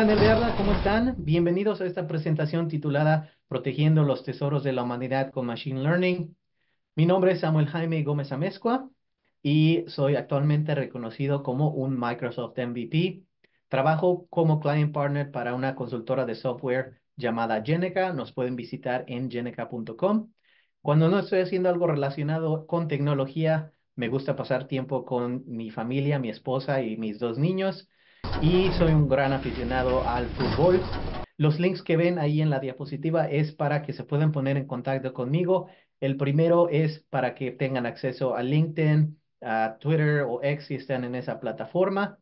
Nerdearda, ¿cómo están? Bienvenidos a esta presentación titulada Protegiendo los Tesoros de la Humanidad con Machine Learning. Mi nombre es Samuel Jaime Gómez Amezcua y soy actualmente reconocido como un Microsoft MVP. Trabajo como client partner para una consultora de software llamada Jeneca. Nos pueden visitar en jeneca.com. Cuando no estoy haciendo algo relacionado con tecnología, me gusta pasar tiempo con mi familia, mi esposa y mis dos niños. Y soy un gran aficionado al fútbol. Los links que ven ahí en la diapositiva es para que se puedan poner en contacto conmigo. El primero es para que tengan acceso a LinkedIn, a Twitter o X si están en esa plataforma.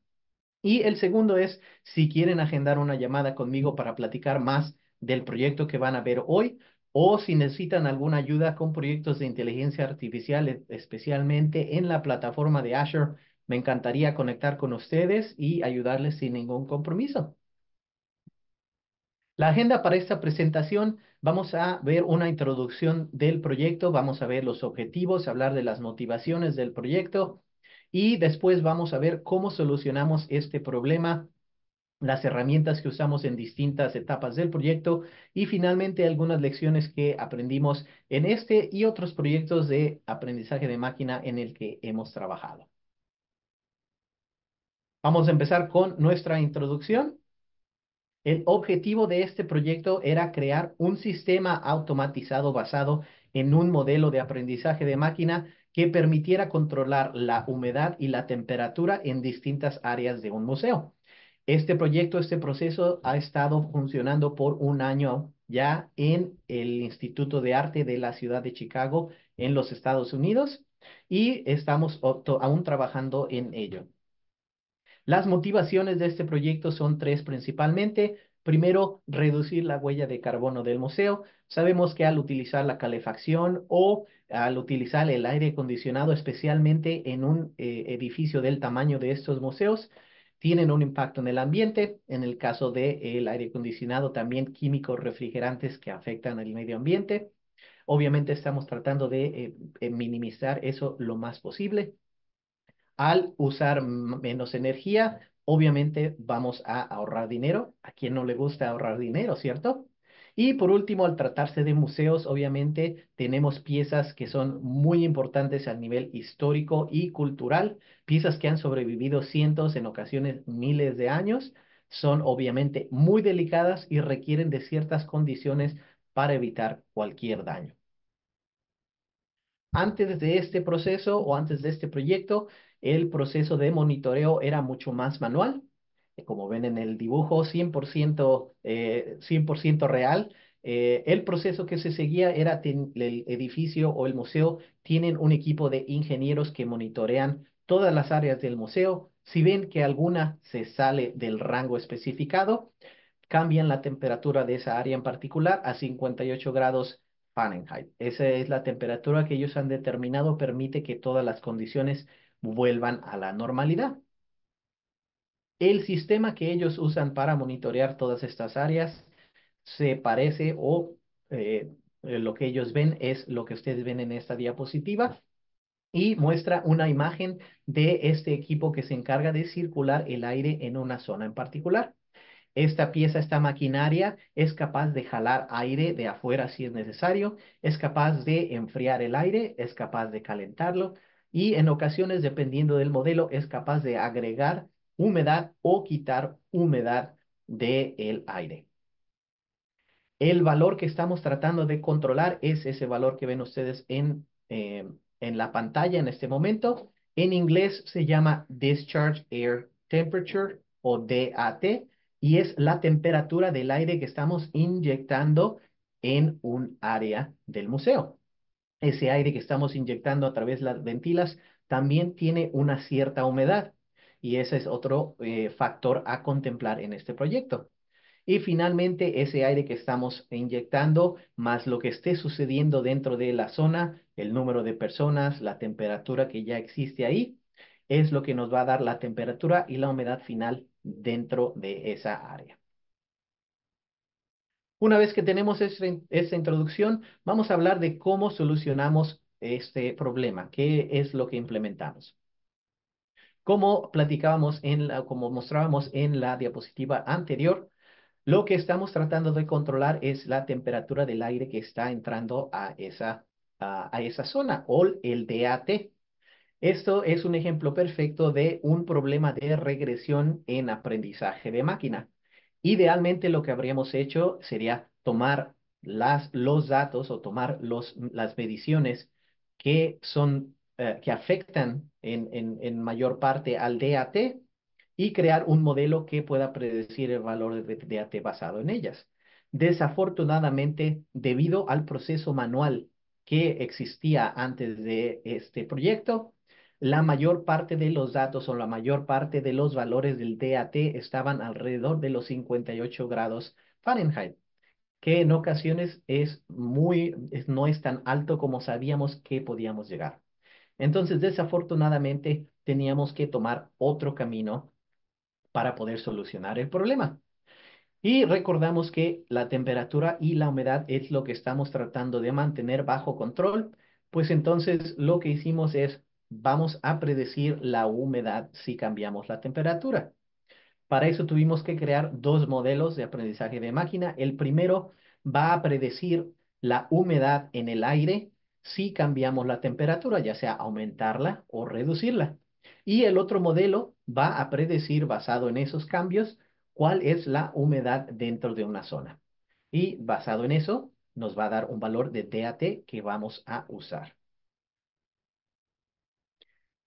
Y el segundo es si quieren agendar una llamada conmigo para platicar más del proyecto que van a ver hoy o si necesitan alguna ayuda con proyectos de inteligencia artificial, especialmente en la plataforma de Azure. Me encantaría conectar con ustedes y ayudarles sin ningún compromiso. La agenda para esta presentación, vamos a ver una introducción del proyecto, vamos a ver los objetivos, hablar de las motivaciones del proyecto y después vamos a ver cómo solucionamos este problema, las herramientas que usamos en distintas etapas del proyecto y finalmente algunas lecciones que aprendimos en este y otros proyectos de aprendizaje de máquina en el que hemos trabajado. Vamos a empezar con nuestra introducción. El objetivo de este proyecto era crear un sistema automatizado basado en un modelo de aprendizaje de máquina que permitiera controlar la humedad y la temperatura en distintas áreas de un museo. Este proyecto, este proceso ha estado funcionando por un año ya en el Instituto de Arte de la ciudad de Chicago en los Estados Unidos y estamos aún trabajando en ello. Las motivaciones de este proyecto son tres principalmente. Primero, reducir la huella de carbono del museo. Sabemos que al utilizar la calefacción o al utilizar el aire acondicionado, especialmente en un edificio del tamaño de estos museos, tienen un impacto en el ambiente. En el caso del aire acondicionado, también químicos refrigerantes que afectan al medio ambiente. Obviamente estamos tratando de minimizar eso lo más posible. Al usar menos energía, obviamente vamos a ahorrar dinero. ¿A quién no le gusta ahorrar dinero, cierto? Y por último, al tratarse de museos, obviamente tenemos piezas que son muy importantes a nivel histórico y cultural, piezas que han sobrevivido cientos, en ocasiones miles de años. Son obviamente muy delicadas y requieren de ciertas condiciones para evitar cualquier daño. Antes de este proceso o antes de este proyecto, el proceso de monitoreo era mucho más manual. Como ven en el dibujo, 100% real. El proceso que se seguía era el edificio o el museo tienen un equipo de ingenieros que monitorean todas las áreas del museo. Si ven que alguna se sale del rango especificado, cambian la temperatura de esa área en particular a 58 grados Fahrenheit. Esa es la temperatura que ellos han determinado, permite que todas las condiciones vuelvan a la normalidad. El sistema que ellos usan para monitorear todas estas áreas se parece o lo que ellos ven es lo que ustedes ven en esta diapositiva y muestra una imagen de este equipo que se encarga de circular el aire en una zona en particular. Esta pieza, esta maquinaria, es capaz de jalar aire de afuera si es necesario, es capaz de enfriar el aire, es capaz de calentarlo y en ocasiones, dependiendo del modelo, es capaz de agregar humedad o quitar humedad del aire. El valor que estamos tratando de controlar es ese valor que ven ustedes en la pantalla en este momento. En inglés se llama Discharge Air Temperature o DAT y es la temperatura del aire que estamos inyectando en un área del museo. Ese aire que estamos inyectando a través de las ventilas también tiene una cierta humedad y ese es otro factor a contemplar en este proyecto. Y finalmente, ese aire que estamos inyectando, más lo que esté sucediendo dentro de la zona, el número de personas, la temperatura que ya existe ahí, es lo que nos va a dar la temperatura y la humedad final dentro de esa área. Una vez que tenemos esta introducción, vamos a hablar de cómo solucionamos este problema, qué es lo que implementamos. Como platicábamos como mostrábamos en la diapositiva anterior, Lo que estamos tratando de controlar es la temperatura del aire que está entrando a esa zona o el DAT. Esto es un ejemplo perfecto de un problema de regresión en aprendizaje de máquina. Idealmente lo que habríamos hecho sería tomar los datos o tomar las mediciones que afectan en mayor parte al DAT y crear un modelo que pueda predecir el valor de DAT basado en ellas. Desafortunadamente, debido al proceso manual que existía antes de este proyecto, la mayor parte de los datos o la mayor parte de los valores del DAT estaban alrededor de los 58 grados Fahrenheit, que en ocasiones no es tan alto como sabíamos que podíamos llegar. Entonces, desafortunadamente, teníamos que tomar otro camino para poder solucionar el problema. Y recordamos que la temperatura y la humedad es lo que estamos tratando de mantener bajo control, pues entonces lo que hicimos es, vamos a predecir la humedad si cambiamos la temperatura. Para eso tuvimos que crear dos modelos de aprendizaje de máquina. El primero va a predecir la humedad en el aire si cambiamos la temperatura, ya sea aumentarla o reducirla. Y el otro modelo va a predecir, basado en esos cambios, cuál es la humedad dentro de una zona. Y basado en eso, nos va a dar un valor de DAT que vamos a usar.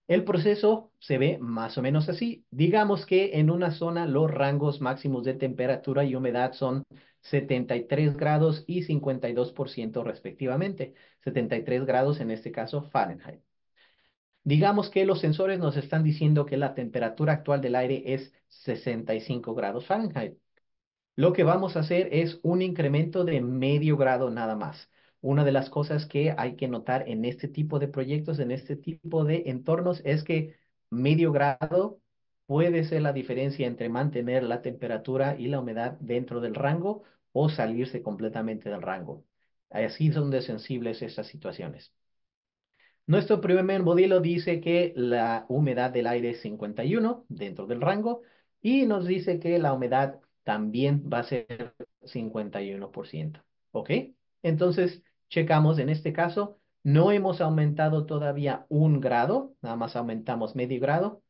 El proceso se ve más o menos así. Digamos que en una zona los rangos máximos de temperatura y humedad son 73 grados y 52% respectivamente. 73 grados en este caso Fahrenheit. Digamos que los sensores nos están diciendo que la temperatura actual del aire es 65 grados Fahrenheit. Lo que vamos a hacer es un incremento de medio grado nada más. Una de las cosas que hay que notar en este tipo de proyectos, en este tipo de entornos, es que medio grado puede ser la diferencia entre mantener la temperatura y la humedad dentro del rango o salirse completamente del rango. Así son de sensibles estas situaciones. Nuestro primer modelo dice que la humedad del aire es 51 dentro del rango y nos dice que la humedad también va a ser 51%. ¿Ok? Entonces, checamos en este caso, no hemos aumentado todavía un grado, nada más aumentamos medio grado.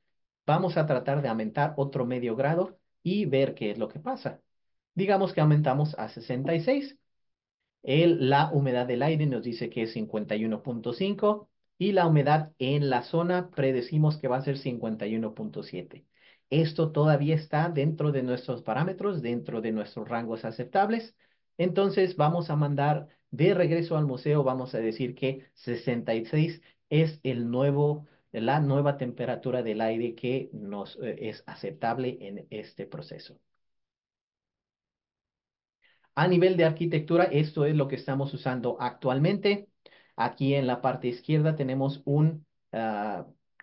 Vamos a tratar de aumentar otro medio grado y ver qué es lo que pasa. Digamos que aumentamos a 66. La humedad del aire nos dice que es 51.5 y la humedad en la zona predecimos que va a ser 51.7. Esto todavía está dentro de nuestros parámetros, dentro de nuestros rangos aceptables. Entonces vamos a mandar de regreso al museo, vamos a decir que 66 es la nueva temperatura del aire que nos es aceptable en este proceso. A nivel de arquitectura, esto es lo que estamos usando actualmente. Aquí en la parte izquierda tenemos una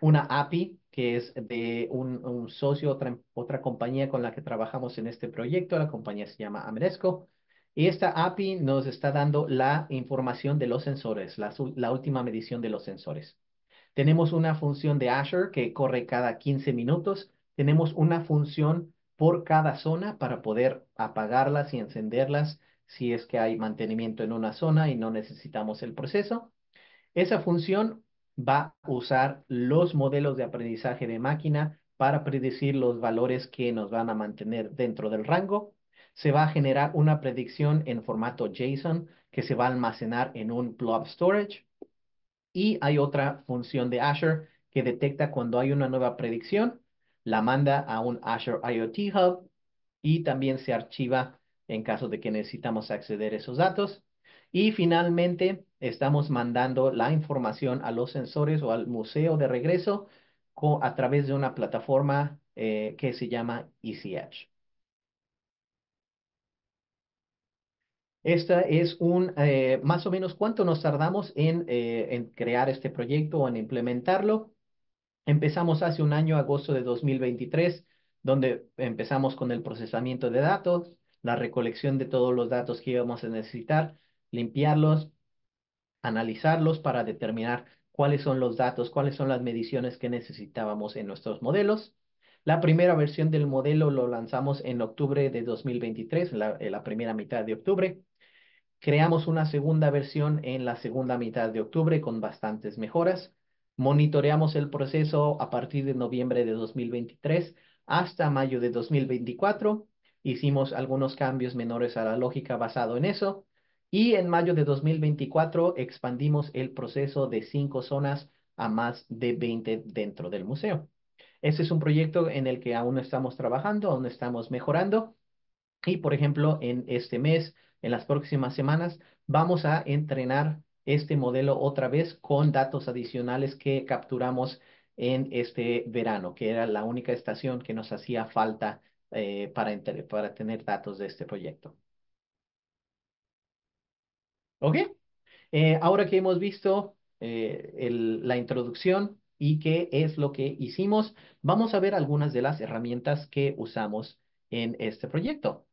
API que es de un socio, otra compañía con la que trabajamos en este proyecto. La compañía se llama Ameresco. Y esta API nos está dando la información de los sensores, la última medición de los sensores. Tenemos una función de Azure que corre cada 15 minutos. Tenemos una función por cada zona para poder apagarlas y encenderlas si es que hay mantenimiento en una zona y no necesitamos el proceso. Esa función va a usar los modelos de aprendizaje de máquina para predecir los valores que nos van a mantener dentro del rango. Se va a generar una predicción en formato JSON que se va a almacenar en un blob storage. Y hay otra función de Azure que detecta cuando hay una nueva predicción, la manda a un Azure IoT Hub y también se archiva en caso de que necesitamos acceder a esos datos. Y finalmente, estamos mandando la información a los sensores o al museo de regreso a través de una plataforma que se llama EasyEdge. Esta es más o menos cuánto nos tardamos en crear este proyecto o en implementarlo. Empezamos hace un año, agosto de 2023, donde empezamos con el procesamiento de datos, la recolección de todos los datos que íbamos a necesitar, limpiarlos, analizarlos para determinar cuáles son los datos, cuáles son las mediciones que necesitábamos en nuestros modelos. La primera versión del modelo lo lanzamos en octubre de 2023, en la primera mitad de octubre. Creamos una segunda versión en la segunda mitad de octubre con bastantes mejoras. Monitoreamos el proceso a partir de noviembre de 2023 hasta mayo de 2024. Hicimos algunos cambios menores a la lógica basado en eso. Y en mayo de 2024 expandimos el proceso de 5 zonas a más de 20 dentro del museo. Este es un proyecto en el que aún estamos trabajando, aún estamos mejorando. Y, por ejemplo, en este mes, en las próximas semanas, vamos a entrenar este modelo otra vez con datos adicionales que capturamos en este verano, que era la única estación que nos hacía falta para tener datos de este proyecto. ¿Ok? Ahora que hemos visto la introducción y qué es lo que hicimos, vamos a ver algunas de las herramientas que usamos en este proyecto.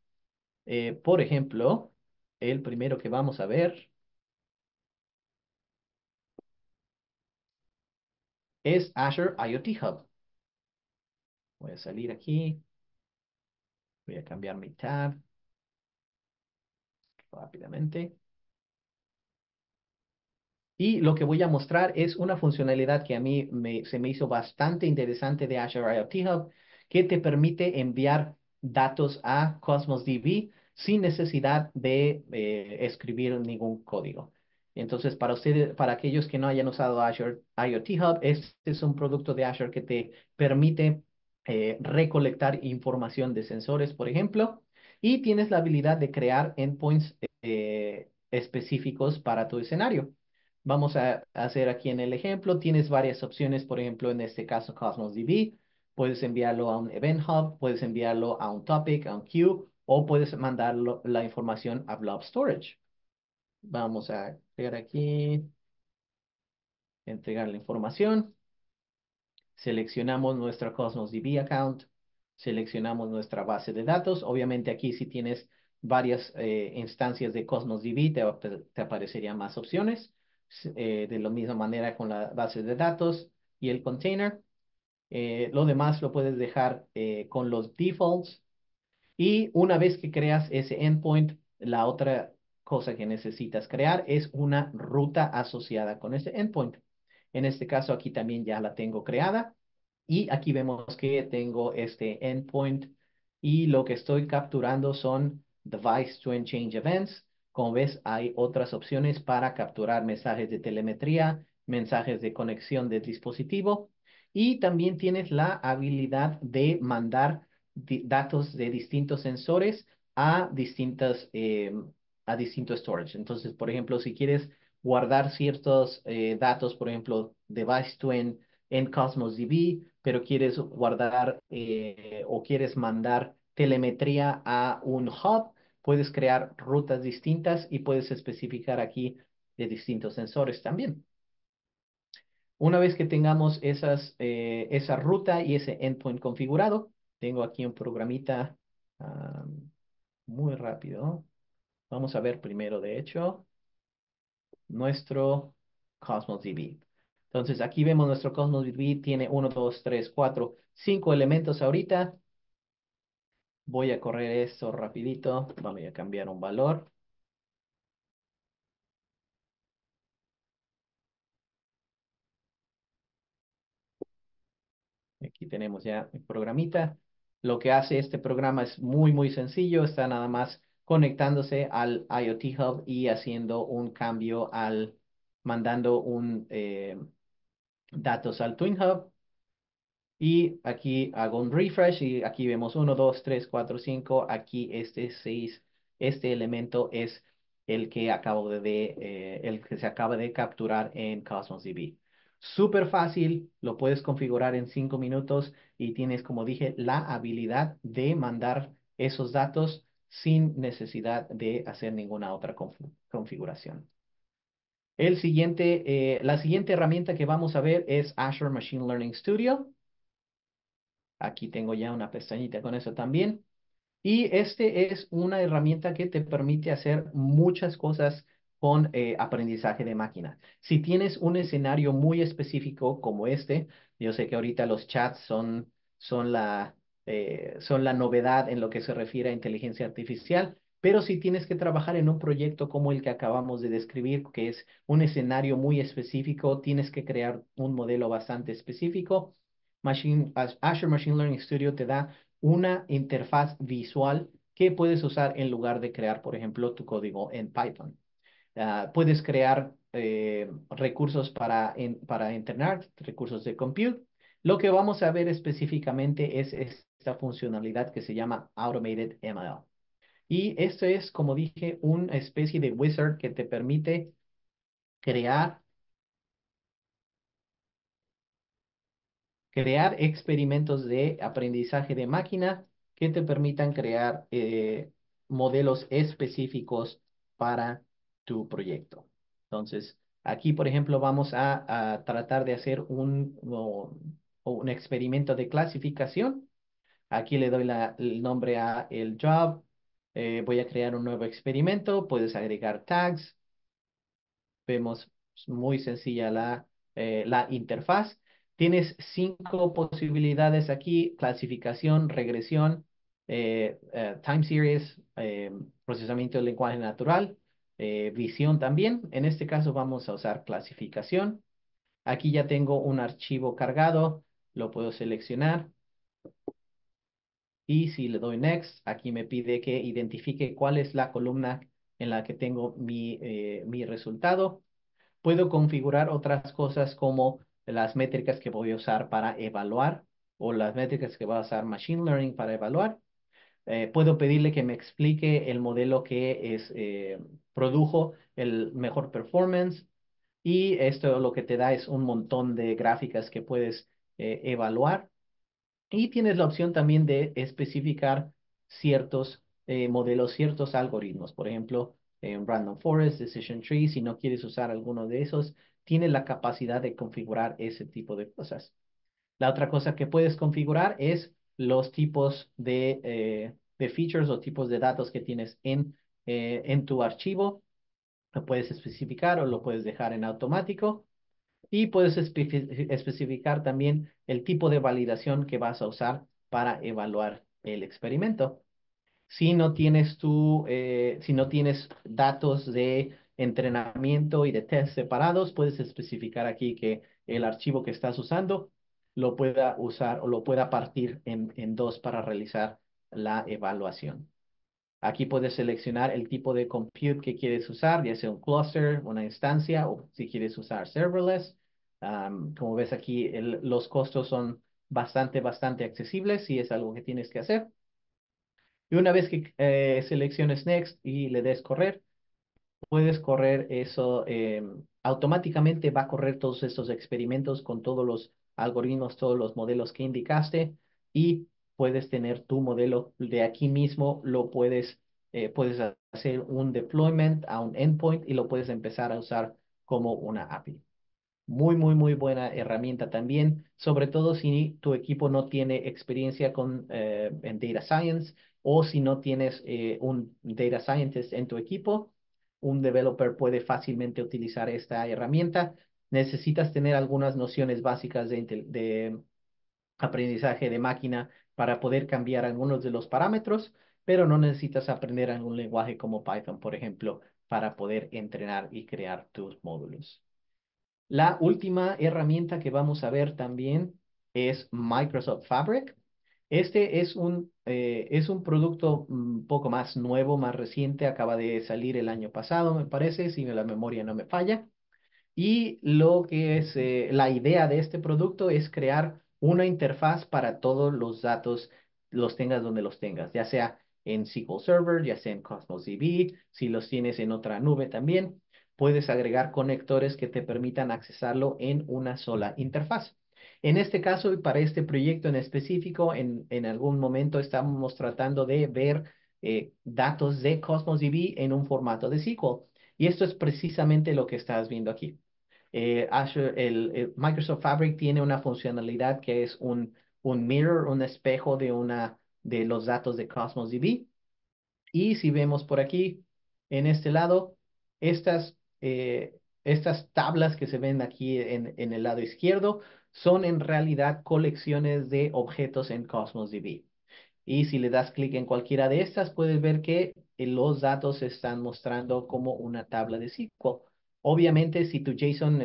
Por ejemplo, el primero que vamos a ver es Azure IoT Hub. Voy a salir aquí, voy a cambiar mi tab rápidamente. Y lo que voy a mostrar es una funcionalidad que a mí se me hizo bastante interesante de Azure IoT Hub, que te permite enviar datos a Cosmos DB sin necesidad de escribir ningún código. Entonces, para ustedes, para aquellos que no hayan usado Azure IoT Hub, este es un producto de Azure que te permite recolectar información de sensores, por ejemplo, y tienes la habilidad de crear endpoints específicos para tu escenario. Vamos a hacer aquí en el ejemplo, tienes varias opciones, por ejemplo, en este caso Cosmos DB, puedes enviarlo a un Event Hub, puedes enviarlo a un Topic, a un Queue, o puedes mandarlo la información a Blob Storage. Vamos a crear aquí, entregar la información, seleccionamos nuestro Cosmos DB account, seleccionamos nuestra base de datos. Obviamente aquí si tienes varias instancias de Cosmos DB, te aparecerían más opciones. De la misma manera con la base de datos y el container. Lo demás lo puedes dejar con los defaults. Y una vez que creas ese endpoint, la otra cosa que necesitas crear es una ruta asociada con ese endpoint. En este caso aquí también ya la tengo creada. Y aquí vemos que tengo este endpoint y lo que estoy capturando son device to change events. Como ves, hay otras opciones para capturar mensajes de telemetría, mensajes de conexión del dispositivo y también tienes la habilidad de mandar datos de distintos sensores a a distintos storage. Entonces, por ejemplo, si quieres guardar ciertos datos, por ejemplo, device to en Cosmos DB, pero quieres guardar o quieres mandar telemetría a un hub, puedes crear rutas distintas y puedes especificar aquí de distintos sensores también. Una vez que tengamos esa ruta y ese endpoint configurado, tengo aquí un programita muy rápido. Vamos a ver primero, de hecho, nuestro Cosmos DB. Entonces, aquí vemos nuestro Cosmos DB tiene 1, 2, 3, 4, 5 elementos ahorita. Voy a correr esto rapidito. Vamos a cambiar un valor. Aquí tenemos ya el programita. Lo que hace este programa es muy sencillo. Está nada más conectándose al IoT Hub y haciendo un cambio mandando datos al Twin Hub. Y aquí hago un refresh y aquí vemos 1, 2, 3, 4, 5. Aquí este 6, este elemento es el que se acaba de capturar en Cosmos DB. Súper fácil, lo puedes configurar en 5 minutos y tienes, como dije, la habilidad de mandar esos datos sin necesidad de hacer ninguna otra configuración. La siguiente herramienta que vamos a ver es Azure Machine Learning Studio. Aquí tengo ya una pestañita con eso también. Y este es una herramienta que te permite hacer muchas cosas con aprendizaje de máquina. Si tienes un escenario muy específico como este, yo sé que ahorita los chats son la novedad en lo que se refiere a inteligencia artificial. Pero si tienes que trabajar en un proyecto como el que acabamos de describir, que es un escenario muy específico, tienes que crear un modelo bastante específico. Azure Machine Learning Studio te da una interfaz visual que puedes usar en lugar de crear, por ejemplo, tu código en Python. Puedes crear recursos para entrenar, recursos de compute. Lo que vamos a ver específicamente es esta funcionalidad que se llama Automated ML. Y esto es, como dije, una especie de wizard que te permite crear, crear experimentos de aprendizaje de máquina que te permitan crear modelos específicos para tu proyecto. Entonces, aquí, por ejemplo, vamos a tratar de hacer un experimento de clasificación. Aquí le doy el nombre a el job. Voy a crear un nuevo experimento. Puedes agregar tags. Vemos muy sencilla la interfaz. Tienes 5 posibilidades aquí: clasificación, regresión, time series, procesamiento del lenguaje natural, visión también. En este caso vamos a usar clasificación. Aquí ya tengo un archivo cargado, lo puedo seleccionar. Y si le doy Next, aquí me pide que identifique cuál es la columna en la que tengo mi resultado. Puedo configurar otras cosas como las métricas que voy a usar para evaluar o las métricas que va a usar Machine Learning para evaluar. Puedo pedirle que me explique el modelo que produjo el mejor performance, y esto lo que te da es un montón de gráficas que puedes evaluar. Y tienes la opción también de especificar ciertos modelos, ciertos algoritmos. Por ejemplo, en Random Forest, Decision Tree, si no quieres usar alguno de esos, tienes la capacidad de configurar ese tipo de cosas. La otra cosa que puedes configurar es los tipos de features o tipos de datos que tienes en tu archivo. Lo puedes especificar o lo puedes dejar en automático. Y puedes especificar también el tipo de validación que vas a usar para evaluar el experimento. Si no tienes datos de entrenamiento y de test separados, puedes especificar aquí que el archivo que estás usando lo pueda usar o lo pueda partir en dos para realizar la evaluación. Aquí puedes seleccionar el tipo de compute que quieres usar, ya sea un cluster, una instancia, o si quieres usar serverless. Como ves aquí, los costos son bastante accesibles si es algo que tienes que hacer. Y una vez que selecciones Next y le des correr, puedes correr eso, automáticamente va a correr todos estos experimentos con todos los algoritmos, todos los modelos que indicaste, y puedes tener tu modelo de aquí mismo. Puedes hacer un deployment a un endpoint y lo puedes empezar a usar como una API. Muy buena herramienta también, sobre todo si tu equipo no tiene experiencia en Data Science, o si no tienes un Data Scientist en tu equipo. Un developer puede fácilmente utilizar esta herramienta. Necesitas tener algunas nociones básicas de aprendizaje de máquina para poder cambiar algunos de los parámetros, pero no necesitas aprender algún lenguaje como Python, por ejemplo, para poder entrenar y crear tus módulos. La última herramienta que vamos a ver también es Microsoft Fabric. Este es un producto un poco más nuevo, más reciente, acaba de salir el año pasado, me parece, si la memoria no me falla. Y lo que es la idea de este producto es crear una interfaz para todos los datos, los tengas donde los tengas, ya sea en SQL Server, ya sea en Cosmos DB. Si los tienes en otra nube también, puedes agregar conectores que te permitan accesarlo en una sola interfaz. En este caso y para este proyecto en específico, en algún momento estamos tratando de ver datos de Cosmos DB en un formato de SQL. Y esto es precisamente lo que estás viendo aquí. El Microsoft Fabric tiene una funcionalidad que es un mirror, un espejo de los datos de Cosmos DB. Y si vemos por aquí, en este lado, estas tablas que se ven aquí en el lado izquierdo son en realidad colecciones de objetos en Cosmos DB. Y si le das clic en cualquiera de estas, puedes ver que los datos se están mostrando como una tabla de SQL. Obviamente, si tu JSON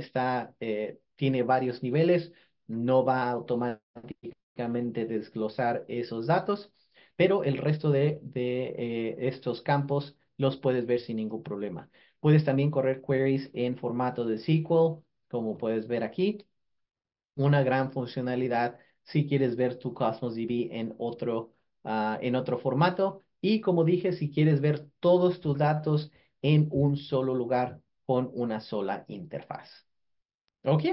tiene varios niveles, no va automáticamente desglosar esos datos, pero el resto de estos campos los puedes ver sin ningún problema. Puedes también correr queries en formato de SQL, como puedes ver aquí, una gran funcionalidad si quieres ver tu Cosmos DB en otro formato. Y como dije, si quieres ver todos tus datos en un solo lugar con una sola interfaz. ¿Ok?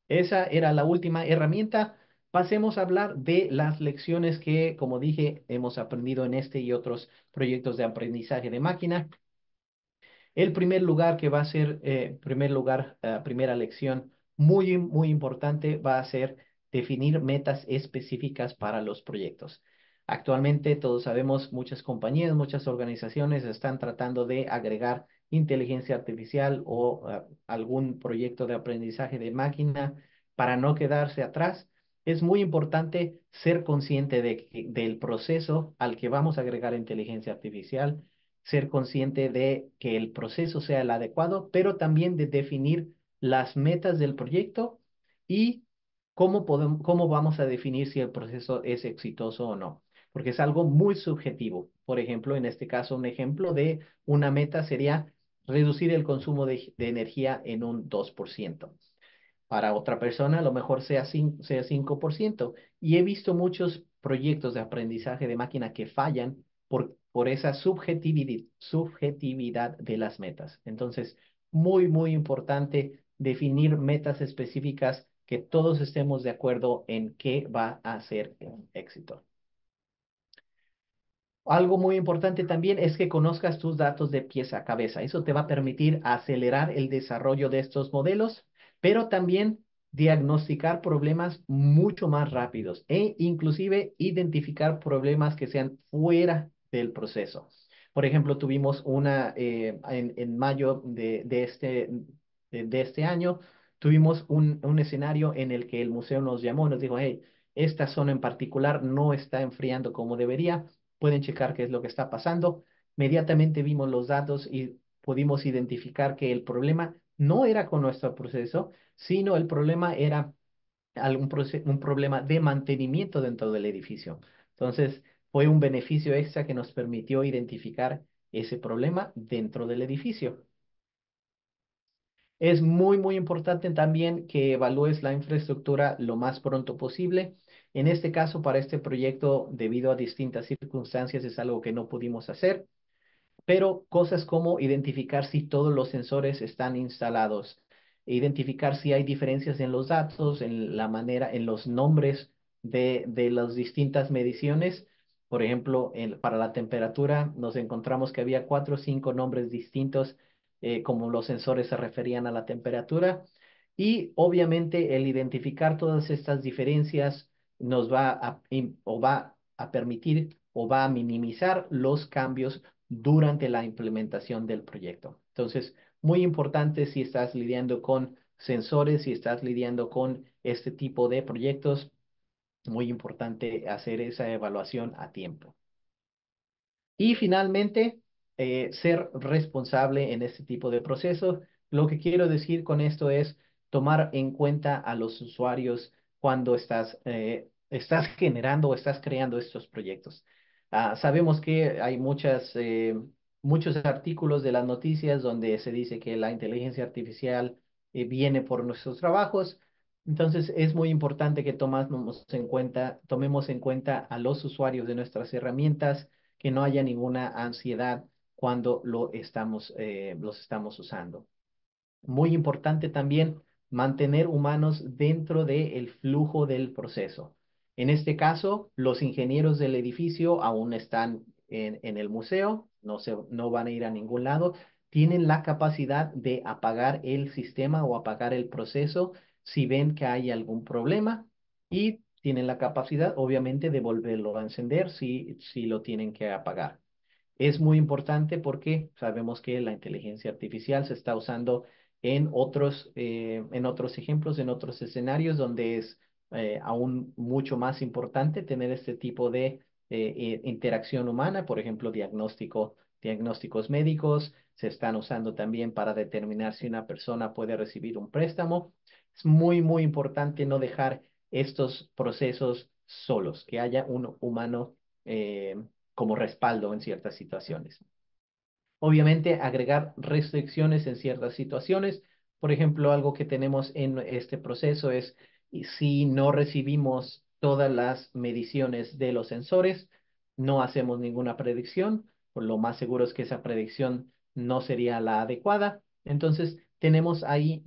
Esa era la última herramienta. Pasemos a hablar de las lecciones que, como dije, hemos aprendido en este y otros proyectos de aprendizaje de máquina. El primer lugar que va a ser, primera lección muy importante va a ser definir metas específicas para los proyectos. Actualmente, todos sabemos, muchas compañías, muchas organizaciones están tratando de agregar inteligencia artificial o algún proyecto de aprendizaje de máquina para no quedarse atrás. Es muy importante ser consciente del proceso al que vamos a agregar inteligencia artificial, ser consciente de que el proceso sea el adecuado, pero también de definir las metas del proyecto y cómo vamos a definir si el proceso es exitoso o no, porque es algo muy subjetivo. Por ejemplo, en este caso, un ejemplo de una meta sería reducir el consumo de energía en un 2%. Para otra persona, a lo mejor sea 5%. Y he visto muchos proyectos de aprendizaje de máquina que fallan por esa subjetividad de las metas. Entonces, muy importante definir metas específicas que todos estemos de acuerdo en qué va a ser un éxito. Algo muy importante también es que conozcas tus datos de pies a cabeza. Eso te va a permitir acelerar el desarrollo de estos modelos, pero también diagnosticar problemas mucho más rápidos e inclusive identificar problemas que sean fuera del proceso. Por ejemplo, tuvimos en mayo de este año, tuvimos un escenario en el que el museo nos llamó y nos dijo, hey, esta zona en particular no está enfriando como debería, pueden checar qué es lo que está pasando. Inmediatamente vimos los datos y pudimos identificar que el problema no era con nuestro proceso, sino el problema era un problema de mantenimiento dentro del edificio. Entonces, fue un beneficio extra que nos permitió identificar ese problema dentro del edificio. Es muy importante también que evalúes la infraestructura lo más pronto posible. En este caso, para este proyecto, debido a distintas circunstancias, es algo que no pudimos hacer, pero cosas como identificar si todos los sensores están instalados, identificar si hay diferencias en los datos, en la manera, en los nombres de las distintas mediciones. Por ejemplo, para la temperatura nos encontramos que había 4 o 5 nombres distintos como los sensores se referían a la temperatura. Y obviamente el identificar todas estas diferencias nos va a permitir o va a minimizar los cambios durante la implementación del proyecto. Entonces, muy importante si estás lidiando con sensores, si estás lidiando con este tipo de proyectos, muy importante hacer esa evaluación a tiempo. Y finalmente, ser responsable en este tipo de procesos. Lo que quiero decir con esto es tomar en cuenta a los usuarios cuando estás generando o estás creando estos proyectos. Sabemos que hay muchos artículos de las noticias donde se dice que la inteligencia artificial viene por nuestros trabajos. Entonces, es muy importante que tomemos en cuenta a los usuarios de nuestras herramientas, que no haya ninguna ansiedad cuando los estamos usando. Muy importante también mantener humanos dentro del flujo del proceso. En este caso, los ingenieros del edificio aún están en el museo, no van a ir a ningún lado, tienen la capacidad de apagar el sistema o apagar el proceso si ven que hay algún problema y tienen la capacidad, obviamente, de volverlo a encender si lo tienen que apagar. Es muy importante porque sabemos que la inteligencia artificial se está usando en otros ejemplos, en otros escenarios donde es aún mucho más importante tener este tipo de interacción humana, por ejemplo, diagnósticos médicos, se están usando también para determinar si una persona puede recibir un préstamo. Es muy, muy importante no dejar estos procesos solos, que haya un humano como respaldo en ciertas situaciones. Obviamente, agregar restricciones en ciertas situaciones. Por ejemplo, algo que tenemos en este proceso es y si no recibimos todas las mediciones de los sensores, no hacemos ninguna predicción, pues lo más seguro es que esa predicción no sería la adecuada. Entonces, tenemos ahí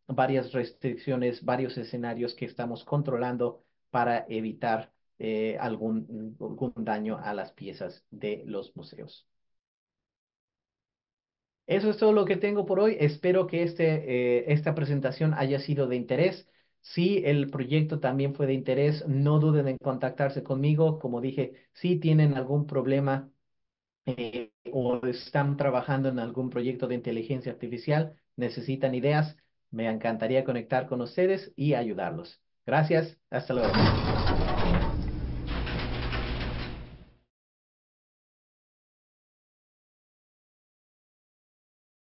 varias restricciones, varios escenarios que estamos controlando para evitar algún daño a las piezas de los museos. Eso es todo lo que tengo por hoy. Espero que esta presentación haya sido de interés. Si el proyecto también fue de interés, no duden en contactarse conmigo. Como dije, si tienen algún problema o están trabajando en algún proyecto de inteligencia artificial, necesitan ideas, me encantaría conectar con ustedes y ayudarlos. Gracias. Hasta luego.